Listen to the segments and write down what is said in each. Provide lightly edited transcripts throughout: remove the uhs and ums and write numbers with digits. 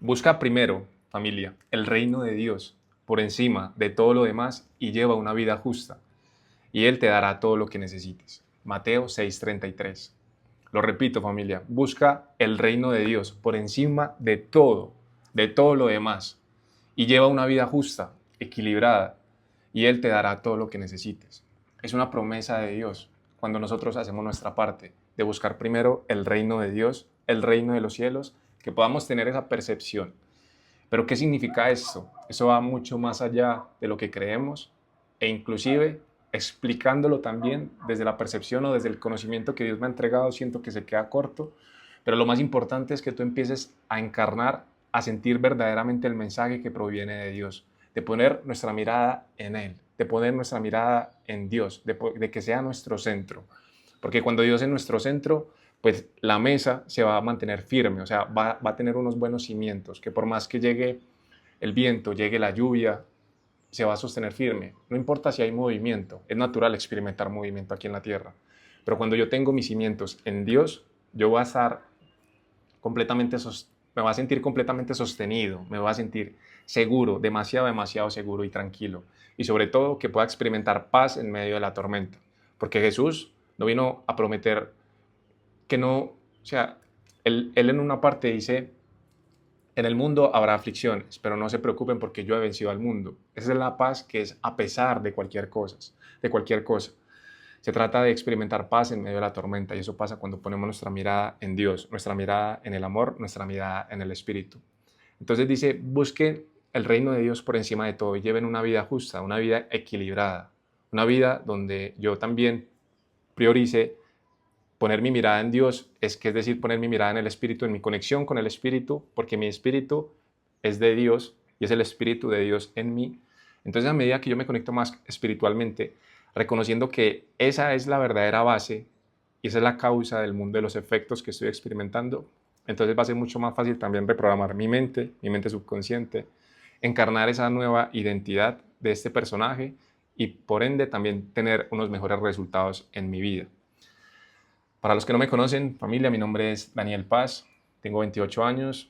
Busca primero, familia, el reino de Dios por encima de todo lo demás y lleva una vida justa, y Él te dará todo lo que necesites. Mateo 6:33. Lo repito, familia, busca el reino de Dios por encima de todo lo demás, y lleva una vida justa, equilibrada, y Él te dará todo lo que necesites. Es una promesa de Dios cuando nosotros hacemos nuestra parte de buscar primero el reino de Dios, el reino de los cielos, que podamos tener esa percepción. Pero ¿qué significa esto? Eso va mucho más allá de lo que creemos e inclusive explicándolo también desde la percepción o desde el conocimiento que Dios me ha entregado, siento que se queda corto, pero lo más importante es que tú empieces a encarnar, a sentir verdaderamente el mensaje que proviene de Dios, de poner nuestra mirada en Él, de poner nuestra mirada en Dios, de que sea nuestro centro. Porque cuando Dios es nuestro centro, pues la mesa se va a mantener firme, o sea, va a tener unos buenos cimientos, que por más que llegue el viento, llegue la lluvia, se va a sostener firme. No importa si hay movimiento, es natural experimentar movimiento aquí en la tierra. Pero cuando yo tengo mis cimientos en Dios, yo voy a estar completamente, me voy a sentir completamente sostenido, me voy a sentir seguro, demasiado, demasiado seguro y tranquilo. Y sobre todo que pueda experimentar paz en medio de la tormenta. Porque Jesús no vino a prometer que no, o sea, él en una parte dice, en el mundo habrá aflicciones, pero no se preocupen porque yo he vencido al mundo. Esa es la paz que es a pesar de cualquier cosa, de cualquier cosa. Se trata de experimentar paz en medio de la tormenta y eso pasa cuando ponemos nuestra mirada en Dios, nuestra mirada en el amor, nuestra mirada en el Espíritu. Entonces dice, busquen el reino de Dios por encima de todo y lleven una vida justa, una vida equilibrada, una vida donde yo también priorice poner mi mirada en Dios, es decir, poner mi mirada en el Espíritu, en mi conexión con el Espíritu, porque mi Espíritu es de Dios y es el Espíritu de Dios en mí. Entonces, a medida que yo me conecto más espiritualmente, reconociendo que esa es la verdadera base y esa es la causa del mundo de los efectos que estoy experimentando, entonces va a ser mucho más fácil también reprogramar mi mente subconsciente, encarnar esa nueva identidad de este personaje y por ende también tener unos mejores resultados en mi vida. Para los que no me conocen, familia, mi nombre es Daniel Paz, tengo 28 años,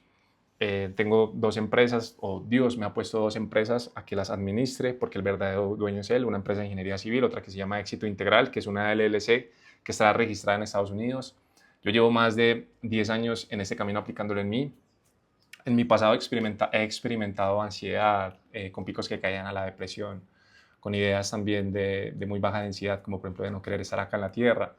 tengo dos empresas, o Dios me ha puesto dos empresas a que las administre, porque el verdadero dueño es Él, una empresa de ingeniería civil, otra que se llama Éxito Integral, que es una LLC que está registrada en Estados Unidos. Yo llevo más de 10 años en este camino aplicándolo en mí. En mi pasado he experimentado ansiedad, con picos que caían a la depresión, con ideas también de muy baja densidad, como por ejemplo de no querer estar acá en la Tierra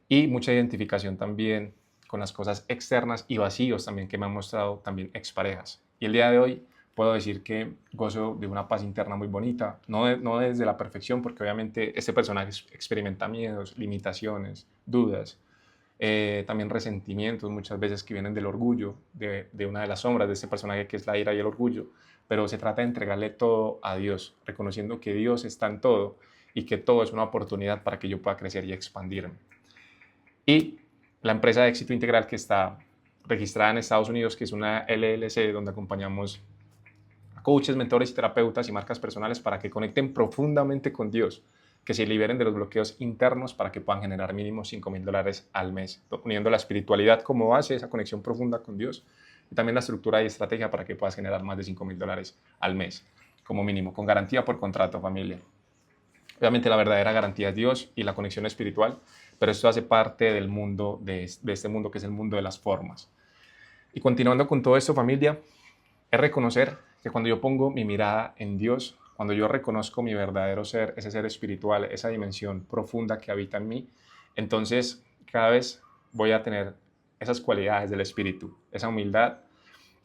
y mucha identificación también con las cosas externas y vacíos también que me han mostrado también exparejas. Y el día de hoy puedo decir que gozo de una paz interna muy bonita, no desde la perfección, porque obviamente este personaje experimenta miedos, limitaciones, dudas, también resentimientos muchas veces que vienen del orgullo, de una de las sombras de este personaje que es la ira y el orgullo, pero se trata de entregarle todo a Dios, reconociendo que Dios está en todo y que todo es una oportunidad para que yo pueda crecer y expandirme. Y la empresa de éxito integral que está registrada en Estados Unidos, que es una LLC, donde acompañamos a coaches, mentores, terapeutas y marcas personales para que conecten profundamente con Dios, que se liberen de los bloqueos internos para que puedan generar mínimo $5,000 al mes, uniendo la espiritualidad como base, esa conexión profunda con Dios, y también la estructura y estrategia para que puedas generar más de $5,000 al mes, como mínimo, con garantía por contrato, familia. Obviamente la verdadera garantía es Dios y la conexión espiritual, pero esto hace parte del mundo, de este mundo que es el mundo de las formas. Y continuando con todo esto, familia, es reconocer que cuando yo pongo mi mirada en Dios, cuando yo reconozco mi verdadero ser, ese ser espiritual, esa dimensión profunda que habita en mí, entonces cada vez voy a tener esas cualidades del espíritu, esa humildad,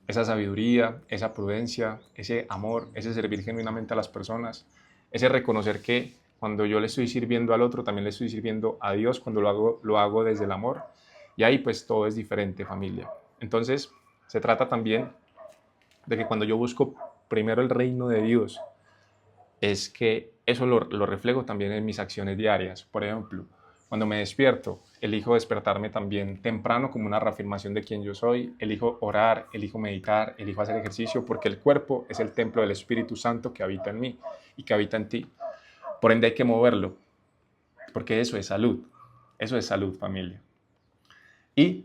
esa sabiduría, esa prudencia, ese amor, ese servir genuinamente a las personas, ese reconocer que cuando yo le estoy sirviendo al otro, también le estoy sirviendo a Dios cuando lo hago desde el amor. Y ahí pues todo es diferente, familia. Entonces, se trata también de que cuando yo busco primero el reino de Dios, es que eso lo reflejo también en mis acciones diarias. Por ejemplo, cuando me despierto, elijo despertarme también temprano como una reafirmación de quién yo soy, elijo orar, elijo meditar, elijo hacer ejercicio, porque el cuerpo es el templo del Espíritu Santo que habita en mí y que habita en ti. Por ende hay que moverlo, porque eso es salud, familia. Y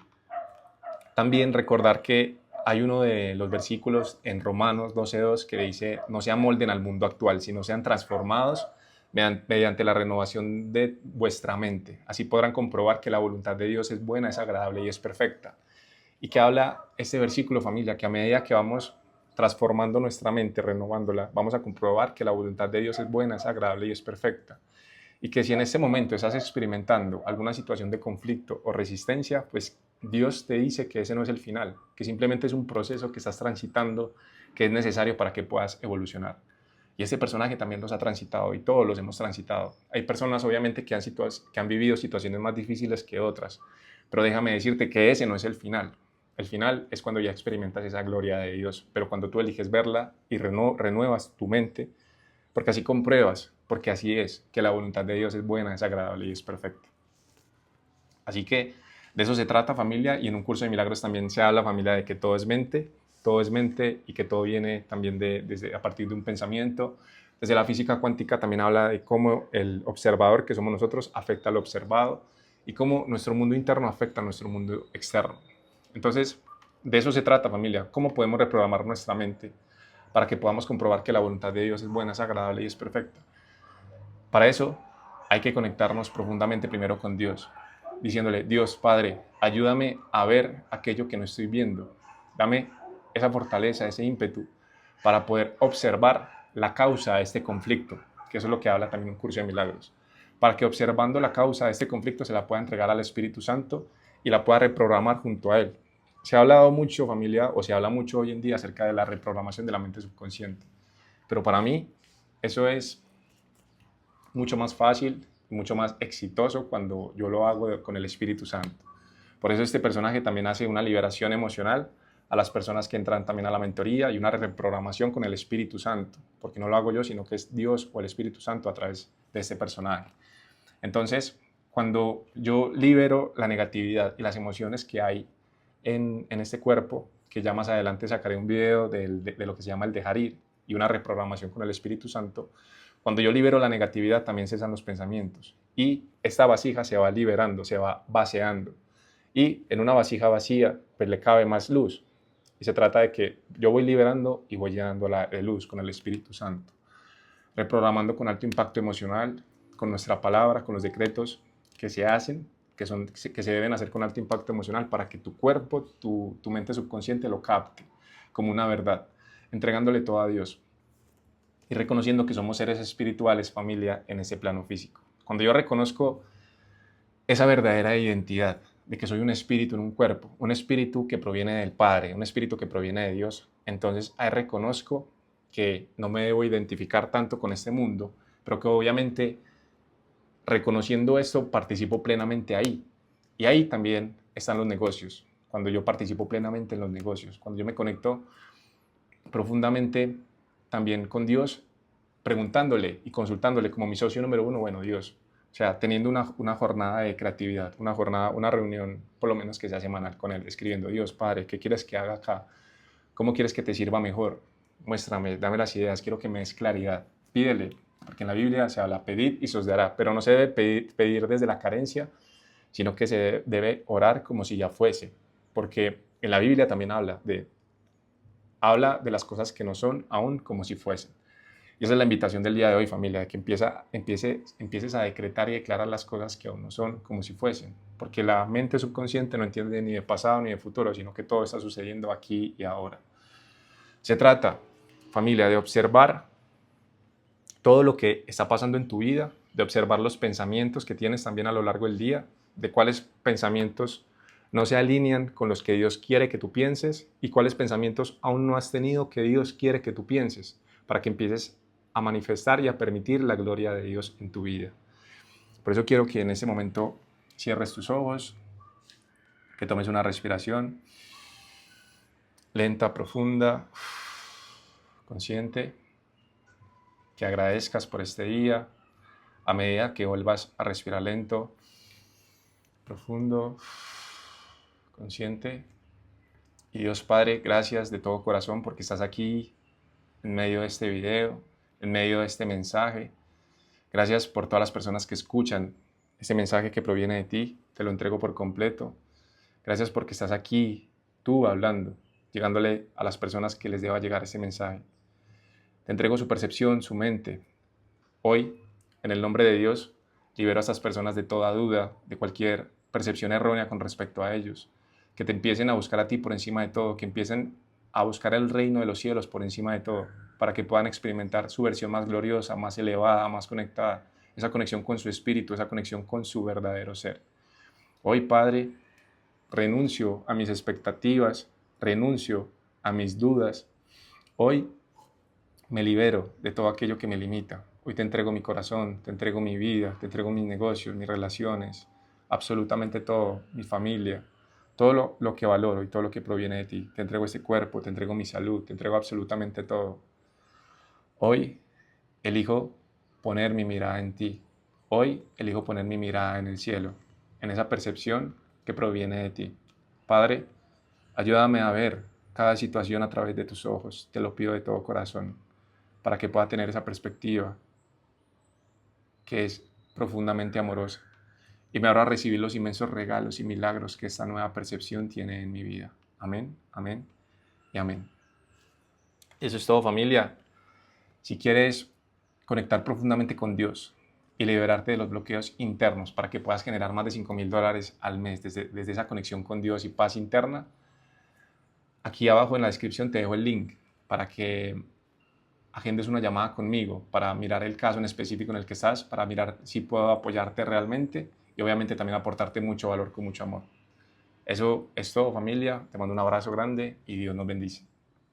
también recordar que hay uno de los versículos en Romanos 12:2 que dice, no se amolden al mundo actual, sino sean transformados mediante la renovación de vuestra mente. Así podrán comprobar que la voluntad de Dios es buena, es agradable y es perfecta. ¿Y qué habla este versículo, familia? Que a medida que vamos transformando nuestra mente, renovándola, vamos a comprobar que la voluntad de Dios es buena, es agradable y es perfecta. Y que si en este momento estás experimentando alguna situación de conflicto o resistencia, pues Dios te dice que ese no es el final, que simplemente es un proceso que estás transitando, que es necesario para que puedas evolucionar. Y este personaje también los ha transitado y todos los hemos transitado. Hay personas obviamente que han vivido situaciones más difíciles que otras, pero déjame decirte que ese no es el final. El final es cuando ya experimentas esa gloria de Dios, pero cuando tú eliges verla y renuevas tu mente, porque así compruebas, porque así es, que la voluntad de Dios es buena, es agradable y es perfecta. Así que de eso se trata, familia, y en un curso de milagros también se habla, familia, de que todo es mente y que todo viene también a partir de un pensamiento. Desde la física cuántica también habla de cómo el observador, que somos nosotros, afecta al observado y cómo nuestro mundo interno afecta a nuestro mundo externo. Entonces, de eso se trata, familia, cómo podemos reprogramar nuestra mente para que podamos comprobar que la voluntad de Dios es buena, es agradable y es perfecta. Para eso hay que conectarnos profundamente primero con Dios, diciéndole, Dios Padre, ayúdame a ver aquello que no estoy viendo. Dame esa fortaleza, ese ímpetu para poder observar la causa de este conflicto, que eso es lo que habla también un curso de milagros, para que observando la causa de este conflicto se la pueda entregar al Espíritu Santo y la pueda reprogramar junto a Él. Se ha hablado mucho, familia, o se habla mucho hoy en día acerca de la reprogramación de la mente subconsciente, pero para mí eso es mucho más fácil y mucho más exitoso cuando yo lo hago con el Espíritu Santo. Por eso este personaje también hace una liberación emocional a las personas que entran también a la mentoría y una reprogramación con el Espíritu Santo, porque no lo hago yo, sino que es Dios o el Espíritu Santo a través de este personaje. Entonces, cuando yo libero la negatividad y las emociones que hay en este cuerpo, que ya más adelante sacaré un video de lo que se llama el dejar ir y una reprogramación con el Espíritu Santo, cuando yo libero la negatividad también cesan los pensamientos y esta vasija se va liberando, se va vaciando y en una vasija vacía pues le cabe más luz y se trata de que yo voy liberando y voy llenando la luz con el Espíritu Santo, reprogramando con alto impacto emocional, con nuestra palabra, con los decretos que se hacen, que se deben hacer con alto impacto emocional para que tu cuerpo, tu mente subconsciente lo capte como una verdad, entregándole todo a Dios y reconociendo que somos seres espirituales, familia, en ese plano físico. Cuando yo reconozco esa verdadera identidad de que soy un espíritu en un cuerpo, un espíritu que proviene del Padre, un espíritu que proviene de Dios, entonces ahí reconozco que no me debo identificar tanto con este mundo, pero que obviamente reconociendo esto participo plenamente ahí. Y ahí también están los negocios, cuando yo participo plenamente en los negocios, cuando yo me conecto profundamente también con Dios, preguntándole y consultándole como mi socio número uno, bueno, Dios, o sea, teniendo una jornada de creatividad, una reunión por lo menos que sea semanal con Él, escribiendo, Dios, Padre, ¿qué quieres que haga acá? ¿Cómo quieres que te sirva mejor? Muéstrame, dame las ideas, quiero que me des claridad. Pídele, porque en la Biblia se habla, pedid y se os dará, pero no se debe pedir desde la carencia, sino que se debe orar como si ya fuese, porque en la Biblia también habla de las cosas que no son aún como si fuesen. Y esa es la invitación del día de hoy, familia, de que empieces a decretar y declarar las cosas que aún no son como si fuesen, porque la mente subconsciente no entiende ni de pasado ni de futuro, sino que todo está sucediendo aquí y ahora. Se trata, familia, de observar todo lo que está pasando en tu vida, de observar los pensamientos que tienes también a lo largo del día, de cuáles pensamientos no se alinean con los que Dios quiere que tú pienses y cuáles pensamientos aún no has tenido que Dios quiere que tú pienses, para que empieces a manifestar y a permitir la gloria de Dios en tu vida. Por eso quiero que en ese momento cierres tus ojos, que tomes una respiración lenta, profunda, consciente, que agradezcas por este día a medida que vuelvas a respirar lento, profundo, consciente. Y Dios Padre, gracias de todo corazón porque estás aquí en medio de este video, en medio de este mensaje. Gracias por todas las personas que escuchan este mensaje que proviene de ti. Te lo entrego por completo. Gracias porque estás aquí, tú hablando, llegándole a las personas que les deba llegar ese mensaje. Te entrego su percepción, su mente. Hoy, en el nombre de Dios, libero a estas personas de toda duda, de cualquier percepción errónea con respecto a ellos. Que te empiecen a buscar a ti por encima de todo, que empiecen a buscar el reino de los cielos por encima de todo, para que puedan experimentar su versión más gloriosa, más elevada, más conectada, esa conexión con su espíritu, esa conexión con su verdadero ser. Hoy, Padre, renuncio a mis expectativas, renuncio a mis dudas. Hoy me libero de todo aquello que me limita. Hoy te entrego mi corazón, te entrego mi vida, te entrego mis negocios, mis relaciones, absolutamente todo, mi familia, todo lo que valoro y todo lo que proviene de ti. Te entrego ese cuerpo, te entrego mi salud, te entrego absolutamente todo. Hoy elijo poner mi mirada en ti. Hoy elijo poner mi mirada en el cielo, en esa percepción que proviene de ti. Padre, ayúdame a ver cada situación a través de tus ojos. Te lo pido de todo corazón, para que pueda tener esa perspectiva que es profundamente amorosa y me abra a recibir los inmensos regalos y milagros que esta nueva percepción tiene en mi vida. Amén, amén y amén. Eso es todo, familia. Si quieres conectar profundamente con Dios y liberarte de los bloqueos internos para que puedas generar más de $5,000 al mes desde esa conexión con Dios y paz interna, aquí abajo en la descripción te dejo el link para que agendes una llamada conmigo para mirar el caso en específico en el que estás, para mirar si puedo apoyarte realmente y obviamente también aportarte mucho valor con mucho amor. Eso es todo, familia. Te mando un abrazo grande y Dios nos bendice.